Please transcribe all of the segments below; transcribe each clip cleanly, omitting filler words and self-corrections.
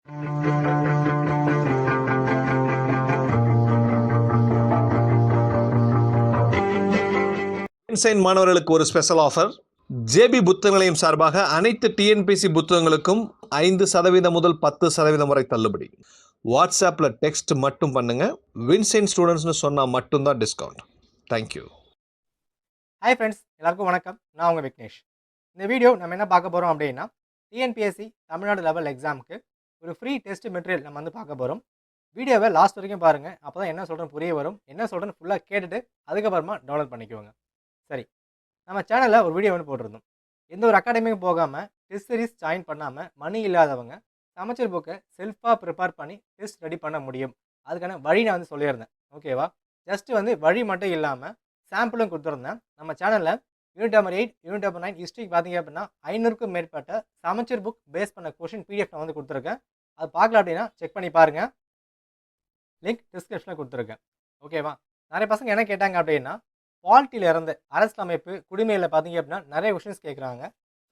இன்சைன் மாணவர்களுக்கு ஒரு special offer. JP புத்தக நிலையம் சார்பாக அனைத்து டிஎன்பிசி புத்தகங்களுக்கும் 5% முதல் 10% வரை தள்ளுபடி. வாட்ஸ்அப்பில் டெக்ஸ்ட் மட்டும் பண்ணுங்க. வின்சைன் ஸ்டூடெண்ட்ஸ்னு சொன்னால் மட்டும்தான் டிஸ்கவுண்ட். தேங்க்யூ. ஹாய் ஃப்ரெண்ட்ஸ், எல்லாருக்கும் வணக்கம். நான் உங்கள் விக்னேஷ். இந்த வீடியோ நம்ம என்ன பார்க்க போகிறோம் அப்படின்னா, டிஎன்பிஎஸ்சி தமிழ்நாடு லெவல் எக்ஸாமுக்கு ஒரு ஃப்ரீ டெஸ்ட் மெட்டீரியல் நம்ம வந்து பார்க்க போகிறோம். வீடியோவை லாஸ்ட் வரைக்கும் பாருங்கள். அப்போ தான் என்ன சொல்கிறேன்னு புரிய வரும். என்ன சொல்கிறேன்னு ஃபுல்லாக கேட்டுட்டு அதுக்கப்புறமா டவுன்லோட் பண்ணிக்குவோங்க. சரி, நம்ம சேனலில் ஒரு வீடியோ வந்து போட்டிருந்தோம். எந்த ஒரு அகாடமிக்கும் போகாமல் டெஸ்ட் சீரிஸ் ஜாயின் பண்ணாமல் மணி இல்லாதவங்க சமச்சீர் புக்கை செல்ஃபாக ப்ரிப்பேர் பண்ணி டெஸ்ட் ரெடி பண்ண முடியும். அதுக்கான வழி நான் வந்து சொல்லியிருந்தேன். ஓகேவா? ஜஸ்ட்டு வந்து வழி மட்டும் இல்லாமல் சாம்பிளும் கொடுத்துருந்தேன். நம்ம சேனலில் யூனிட் நம்பர் 8, யூனிட் நம்பர் 9 ஹிஸ்ட்ரிக்கு பார்த்தீங்க அப்படின்னா 500க்கும் மேற்பட்ட சமச்சீர் புக் பேஸ் பண்ண கொஷின் பிடிஎஃப் நான் வந்து கொடுத்துருக்கேன். அது பார்க்கல அப்படின்னா செக் பண்ணி பாருங்கள். லிங்க் டிஸ்கிரிப்ஷனில் கொடுத்துருக்கேன். ஓகேவா? நிறைய பசங்க என்ன கேட்டாங்க அப்படின்னா, பாலிட்டியில் இருந்து அரசியலமைப்பு குடிமையில் பார்த்தீங்க அப்படின்னா நிறைய கொஷின்ஸ் கேட்குறாங்க.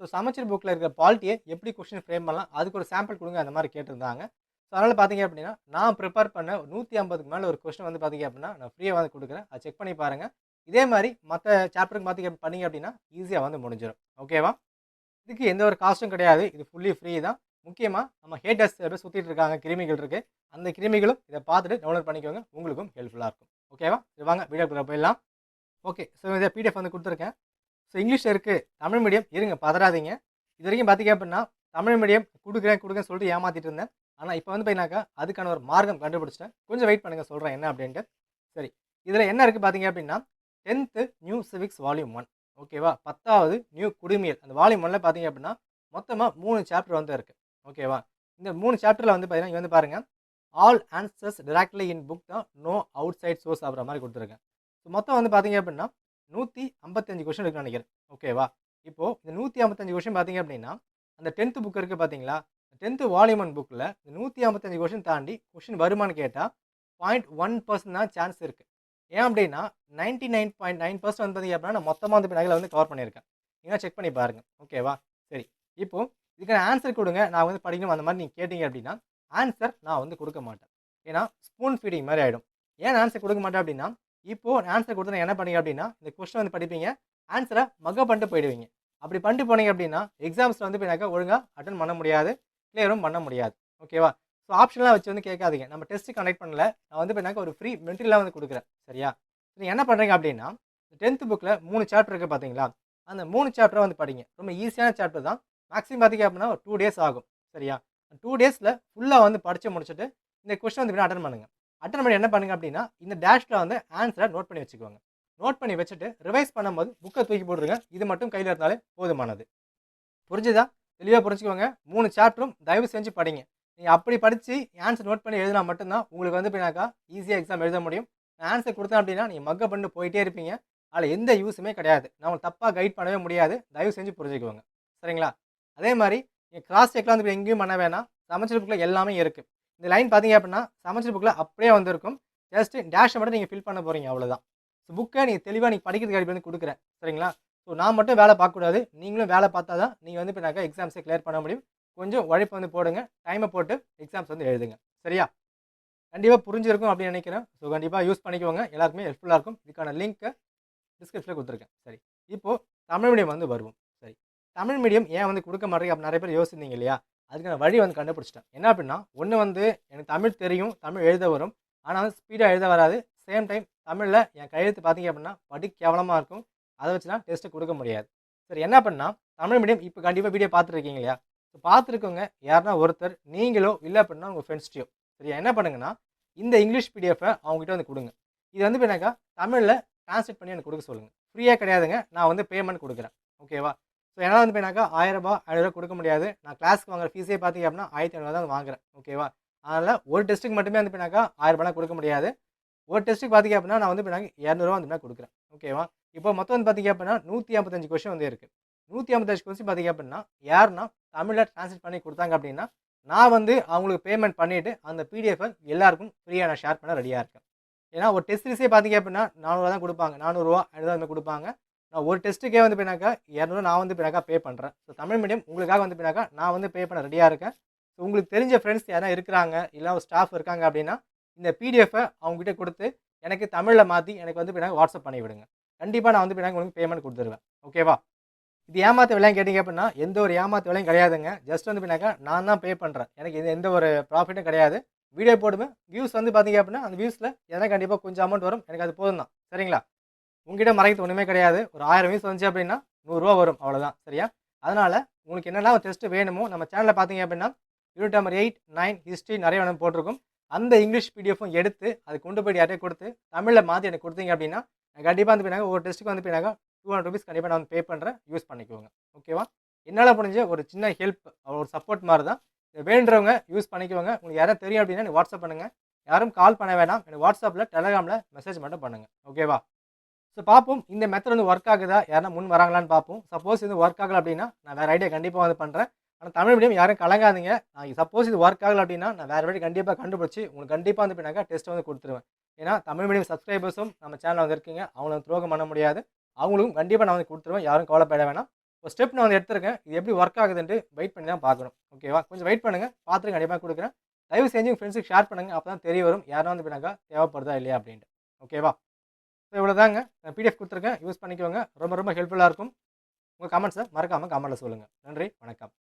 ஸோ சமச்சீர் புக்கில் இருக்கிற பாலிட்டியை எப்படி கொஷின் ஃப்ரேம் பண்ணலாம், அதுக்கு ஒரு சாம்பிள் கொடுங்க, அந்த மாதிரி கேட்டிருந்தாங்க. ஸோ அதனால் பார்த்தீங்க அப்படின்னா நான் ப்ரிப்பேர் பண்ண 150க்கு மேலே ஒரு கொஸ்டின் வந்து பார்த்தீங்க அப்படின்னா நான் ஃப்ரீயாக வந்து கொடுக்குறேன். அதை செக் பண்ணி பாருங்கள். இதே மாதிரி மற்ற சாப்டருக்கு பண்ணிங்க அப்படின்னா ஈஸியாக வந்து முடிஞ்சிடும். ஓகேவா? இதுக்கு எந்த ஒரு காஸ்ட்டும் கிடையாது. இது ஃபுல்லி ஃப்ரீ தான். முக்கியமாக நம்ம ஹேட்டர்ஸ் சுற்றிட்டு இருக்காங்க, கிருமிகள் இருக்குது. அந்த கிருமிகளும் இதை பார்த்துட்டு டவுன்லோட் பண்ணிக்கோங்க. உங்களுக்கும் ஹெல்ப்ஃபுல்லாக இருக்கும். ஓகேவா? இது வாங்க வீடியோக்குள்ளே போயிடலாம். ஓகே, ஸோ இதை பிடிஎஃப் வந்து கொடுத்துருக்கேன். ஸோ இங்கிலீஷில் இருக்குது, தமிழ் மீடியம் இருங்க, பதறாதீங்க. இது வரைக்கும் பார்த்தீங்க அப்படின்னா தமிழ் மீடியம் கொடுக்குறேன்னு சொல்லிட்டு ஏமாற்றிட்டு இருந்தேன். ஆனால் இப்போ வந்து பார்த்தீங்கன்னாக்கா அதுக்கான ஒரு மார்க்கம் கண்டுபிடிச்சிட்டேன். கொஞ்சம் வெயிட் பண்ணுங்கள், சொல்கிறேன் என்ன அப்படின்ட்டு. சரி, இதில் என்ன இருக்குது பார்த்தீங்க அப்படின்னா 10th நியூ சிவிக்ஸ் வால்யூம் 1. ஓகேவா? 10வது நியூ குடிமையல் அந்த வால்யூம் 1ல் பார்த்தீங்க அப்படின்னா மொத்தமாக 3 சாப்டர் வந்து இருக்குது. ஓகேவா? இந்த 3 சாப்டரில் வந்து பார்த்தீங்கன்னா இங்கே வந்து பாருங்கள், ஆல் ஆன்சர்ஸ் டைரக்ட்லி இன் புக் தான், நோ அவுட் சைட் சோர்ஸ் அப்படின்ற மாதிரி கொடுத்துருக்கேன். ஸோ மொத்தம் வந்து பார்த்தீங்க அப்படின்னா 155 கொஷின் இருக்குன்னு நினைக்கிறேன். ஓகேவா? இப்போது இந்த 155 கொஷின் பார்த்தீங்க அப்படின்னா அந்த 10th புக் இருக்குது பார்த்தீங்களா, 10th வால்யூம் 1 புக்கில் இந்த 155 கொஷின் தாண்டி கொஷின் வருமானு கேட்டால் 0.1% தான் சான்ஸ் இருக்குது. ஏன் அப்படின்னா 99.9% வந்து பார்த்தீங்க அப்படின்னா நான் மொத்தமாக வந்து நகையில் வந்து கவர் பண்ணியிருக்கேன். நீங்கள் செக் பண்ணி பாருங்கள். ஓகேவா? சரி, இப்போது இதுக்கான ஆன்சர் கொடுங்க, நான் வந்து படிக்கணும் அந்த மாதிரி நீங்கள் கேட்டிங்க அப்படின்னா ஆன்சர் நான் வந்து கொடுக்க மாட்டேன். ஏன்னா ஸ்பூன் ஃபீடிங் மாதிரி ஆகிடும். ஏன் ஆன்சர் கொடுக்க மாட்டேன் அப்படின்னா, இப்போது ஆன்சர் கொடுத்து நான் என்ன பண்ணீங்க அப்படின்னா இந்த கொஸ்டின் வந்து படிப்பீங்க, ஆன்சரை மக பண்ணிட்டு போயிடுவீங்க. அப்படி பண்ணிட்டு போனீங்க அப்படின்னா எக்ஸாம்ஸில் வந்து போய்னாக்கா ஒழுங்காக அட்டன் பண்ண முடியாது, கிளியரும் பண்ண முடியாது. ஓகேவா? ஸோ ஆப்ஷன்லாம் வச்சு வந்து கேட்காதீங்க. நம்ம டெஸ்ட்டு கண்டக்ட் பண்ணல, நான் வந்து போய்னாக்கா ஒரு ஃப்ரீ மெட்டீரியலாக வந்து கொடுக்குறேன். சரியா? நீங்கள் என்ன பண்ணுறீங்க அப்படின்னா 10th புக்கில் 3 சாப்டர் இருக்குது பார்த்தீங்களா, அந்த 3 சாப்டரை வந்து படிங்க. ரொம்ப ஈஸியான சாப்டர் தான். மேக்ஸிமம் பார்த்தீங்க அப்படின்னா ஒரு 2 டேஸ் ஆகும். சரியா? 2 டேஸில் ஃபுல்லாக வந்து படித்து முடிச்சுட்டு இந்த கொஸ்டின் வந்து அட்டன் பண்ணுங்கள். அட்டன் பண்ணி என்ன பண்ணுங்க அப்படின்னா இந்த டேஷில் வந்து ஆன்சரை நோட் பண்ணி வச்சுக்கோங்க. நோட் பண்ணி வச்சுட்டு ரிவைஸ் பண்ணும்போது புக்கை தூக்கி போட்டுருங்க. இது மட்டும் கையில் இருந்தாலே போதுமானது. புரிஞ்சுதா? தெளிவாக புரிஞ்சுக்கோங்க. 3 சாப்டரும் தயவு செஞ்சு படிங்க. நீங்கள் அப்படி படித்து ஆன்சர் நோட் பண்ணி எழுதினா மட்டும்தான் உங்களுக்கு வந்து போய்னாக்கா ஈஸியாக எக்ஸாம் எழுத முடியும். நான் ஆன்சர் கொடுத்தேன் அப்படின்னா நீங்கள் மக்க பண்ணி போயிட்டே இருப்பீங்க. அதில் எந்த யூஸுமே கிடையாது. நான் உங்களுக்கு தப்பாக கைட் பண்ணவே முடியாது. தயவு செஞ்சு புரிஞ்சுக்குவோங்க. சரிங்களா? அதே மாதிரி நீங்கள் கிராஸ் செக்லாம் வந்து எங்கேயும் பண்ண வேணாம். சமச்சீர் புக்கில் எல்லாமே இருக்குது. இந்த லைன் பார்த்தீங்க அப்படின்னா சமச்சீர் புக்கில் அப்படியே வந்திருக்கும். ஜஸ்ட்டு டேஷை மட்டும் நீங்கள் ஃபில் பண்ண போகிறீங்க, அவ்வளோதான். ஸோ புக்கை நீங்கள் தெளிவாக நீங்கள் படிக்கிறதுக்கு அடி வந்து கொடுக்குறேன். சரிங்களா? ஸோ நான் மட்டும் வேலை பார்க்கக்கூடாது, நீங்களும் வேலை பார்த்தா தான் நீங்கள் வந்து இப்போ எக்ஸாம்ஸை கிளியர் பண்ண முடியும். கொஞ்சம் உழைப்பு வந்து போடுங்க, டைமை போட்டு எக்ஸாம்ஸ் வந்து எழுதுங்க. சரியா? கண்டிப்பாக புரிஞ்சிருக்கும் அப்படின்னு நினைக்கிறேன். ஸோ கண்டிப்பாக யூஸ் பண்ணிக்கோங்க, எல்லாருக்குமே ஹெல்ப்ஃபுல்லாக இருக்கும். இதுக்கான லிங்க்கை டிஸ்கிரிப்ஷனில் கொடுத்துருக்கேன். சரி, இப்போது தமிழ் மீடியம் வந்து வருவோம். சரி, தமிழ் மீடியம் ஏன் வந்து கொடுக்க மாட்டேங்க அப்படி நிறைய பேர் யோசிச்சிருந்தீங்க இல்லையா, அதுக்கான வழி வந்து கண்டுபிடிச்சிட்டேன். என்ன அப்படின்னா, ஒன்று வந்து எனக்கு தமிழ் தெரியும், தமிழ் எழுத வரும், ஆனால் வந்து ஸ்பீடாக எழுத வராது. சேம் டைம் தமிழில் என் கையெழுத்து பார்த்தீங்க அப்படின்னா படி கேவலமாக இருக்கும். அதை வச்சு தான் டெஸ்ட்டு கொடுக்க முடியாது. சரி, என்ன பண்ணால் தமிழ் மீடியம் இப்போ கண்டிப்பாக வீடியோ பார்த்துருக்கீங்க இல்லையா, ஸோ பார்த்துருக்கோங்க. யாருன்னா ஒருத்தர் நீங்களோ இல்லை அப்படின்னா உங்கள் ஃப்ரெண்ட்ஸ்டையோ சரியா என்ன பண்ணுங்கன்னா இந்த இங்கிலீஷ் பிடிஎஃபை அவங்ககிட்ட வந்து கொடுங்க. இது வந்து என்னக்கா தமிழில் ட்ரான்ஸ்லேட் பண்ணி எனக்கு கொடுக்க சொல்லுங்கள். ஃப்ரீயாக கிடையாதுங்க, நான் வந்து பேமெண்ட் கொடுக்குறேன். ஓகேவா? ஸோ என்னால் வந்து போய்னாக்கா 1000 ரூபா 500 கொடுக்க முடியாது. நான் கிளாஸ்க்கு வாங்குற ஃபீஸே பார்த்தீங்க அப்படின்னா 1500 தான் வாங்குறேன். ஓகேவா? அதனால் ஒரு டெஸ்ட்டுக்கு மட்டுமே வந்து போய்னாக்கா 1000 ரூபாய் கொடுக்க முடியாது. ஒரு டெஸ்ட்டுக்கு பார்த்தீங்க அப்படின்னா நான் வந்து போய்னாங்க 200 வந்து கொடுக்குறேன். ஓகேவா? இப்போ மொத்தம் வந்து பார்த்தீங்க அப்படின்னா 155 கொஸ்டின் வந்து இருக்குது. 155 கொஸ்டின் பார்த்தீங்க அப்படின்னா யாருன்னா தமிழில் ட்ரான்ஸ்லேட் பண்ணி கொடுத்தாங்க அப்படின்னா நான் வந்து அவங்களுக்கு பேமெண்ட் பண்ணிவிட்டு அந்த பிடிஎஃபை எல்லாருக்கும் ஃப்ரீயாக நான் ஷேர் பண்ண ரெடியாக இருக்கேன். ஏன்னா ஒரு டெஸ்ட் சீரிஸே பார்த்தீங்க அப்படின்னா 400 தான் கொடுப்பாங்க, 400 ரூபா 500 கொடுப்பாங்க. நான் ஒரு டெஸ்ட்டுக்கே வந்து போய்னாக்கா 200 நான் வந்து போய்னாக்கா பே பண்ணுறேன். ஸோ தமிழ் மீடியம் உங்களுக்காக வந்து போய்னாக்கா நான் வந்து பே பண்ண ரெடியாக இருக்கேன். ஸோ உங்களுக்கு தெரிஞ்ச ஃப்ரெண்ட்ஸ் யாராவது இருக்கிறாங்க, இல்ல ஒரு ஸ்டாஃப் இருக்காங்க அப்படின்னா, இந்த பிடிஎஃப்பை அவங்ககிட்ட குடுத்து, எனக்கு தமிழ்ல மாத்தி எனக்கு வந்து பின்னாடி வாட்ஸ்அப் பண்ணி விடுங்க. கண்டிப்பா நான் வந்து பின்னாடி உங்களுக்கு பேமெண்ட் குடுத்துருவேன். ஓகேவா? இது ஏமாத்து வேலையான்னு கேட்டீங்க அப்படின்னா, எந்த ஒரு ஏமாத்து வேலையும் கிடையாதுங்க. ஜஸ்ட் வந்து பின்னாக்கா நான் தான் பே பண்றேன். எனக்கு இது எந்த ஒரு ப்ராஃபிட்டும் கிடையாது. வீடியோ போடுவேன். வியூஸ் வந்து பார்த்தீங்க அப்படின்னா, அந்த வியூஸ்ல எனக்கு கண்டிப்பா கொஞ்சம் அமௌண்ட் வரும். எனக்கு அது போதும் தான். சரிங்களா? உங்ககிட்ட மறைக்கிறது ஒண்ணுமே கிடையாது. ஒரு 1000 வியூஸ் வந்துச்சு அப்படின்னா, ரூ. 100 வரும். அவ்வளோதான். சரியா? அதனால உங்களுக்கு என்னெல்லாம் டெஸ்ட் வேணுமோ, நம்ம சேனல்ல பார்த்தீங்க அப்படின்னா, யூனிட் நம்பர் 8, 9 ஹிஸ்ட்ரி நெறைய வந்து போட்டிருக்கும். அந்த இங்கிலீஷ் பிடிஎஃப்பும் எடுத்து, அது கொண்டு போய் யார்ட்டயா குடுத்து, தமிழ்ல மாத்தி எனக்கு குடுத்தீங்க அப்படின்னா, நான் கண்டிப்பா வந்து பின்னாங்க ஒரு டெஸ்ட்டுக்கு வந்து பின்னாங்க ₹200 கண்டிப்பா நான் வந்து பே பண்றேன். யூஸ் பண்ணிக்கோங்க. ஓகேவா? என்னால முடிஞ்ச ஒரு சின்ன ஹெல்ப், ஒரு சப்போர்ட் மாரி தான். இத வேண்டுறவங்க யூஸ் பண்ணிக்கோங்க. உங்களுக்கு யாராவது தெரியும் அப்படின்னா எனக்கு வாட்ஸ்அப் பண்ணுங்க. யாரும் கால் பண்ண வேணாம். எனக்கு வாட்ஸ்அப்ல, டெலகிராம்ல மெசேஜ் மட்டும் பண்ணுங்க. ஓகேவா? ஸோ பார்ப்போம். இந்த மெத்தட் வந்து ஒர்க் ஆகுதா? யாருனா முன் வராங்களான்னு பார்ப்போம். சப்போஸ் இது ஒர்க் ஆகல அப்படின்னா, நான் வேற ஐடியா கண்டிப்பா வந்து பண்றேன். ஆனா தமிழ் மீடியம் யாரும் கலங்காதீங்க. சப்போஸ் இது ஒர்க் ஆகல அப்படின்னா, நான் வேற வழி கண்டிப்பா கண்டுபிடிச்சு, உங்களுக்கு கண்டிப்பா வந்து பின்னாக்க டெஸ்ட் வந்து குடுத்துருவேன். ஏன்னா, தமிழ் மீடியம் சப்ஸ்கிரைபர்ஸும் நம்ம சேனல்ல வந்து இருக்கீங்க. அவங்கள துரோகம் பண்ண முடியாது. அவங்களுக்கும் கண்டிப்பா நான் வந்து குடுத்துருவேன். யாரும் கவலைப்பட வேணாம். ஒரு ஸ்டெப் நான் வந்து எடுத்திருக்கேன். இது எப்படி ஒர்க் ஆகுதுன்ட்டு வெயிட் பண்ணி தான் பார்க்கணும். ஓகேவா? கொஞ்சம் வெயிட் பண்ணுங்க. பார்த்துட்டு கண்டிப்பா குடுக்குறேன். தயவு செஞ்சு உங்க ஃப்ரெண்ட்ஸ்க்கு ஷேர் பண்ணுங்க. அப்பதான் தெரிய வரும். யாருனா வந்து பின்னாக்கா தேவைப்படுதா இல்லையா அப்படின்ட்டு. ஓகேவா? ஸோ இவ்வளோதாங்க. நான் பிடிஎஃப் குடுத்துருக்கேன். யூஸ் பண்ணிக்கோங்க. ரொம்ப ரொம்ப ஹெல்ப்ஃபுல்லா இருக்கும். உங்க கமெண்ட்ஸ மறக்காம கமெண்ட்ல சொல்லுங்க. நன்றி. வணக்கம்.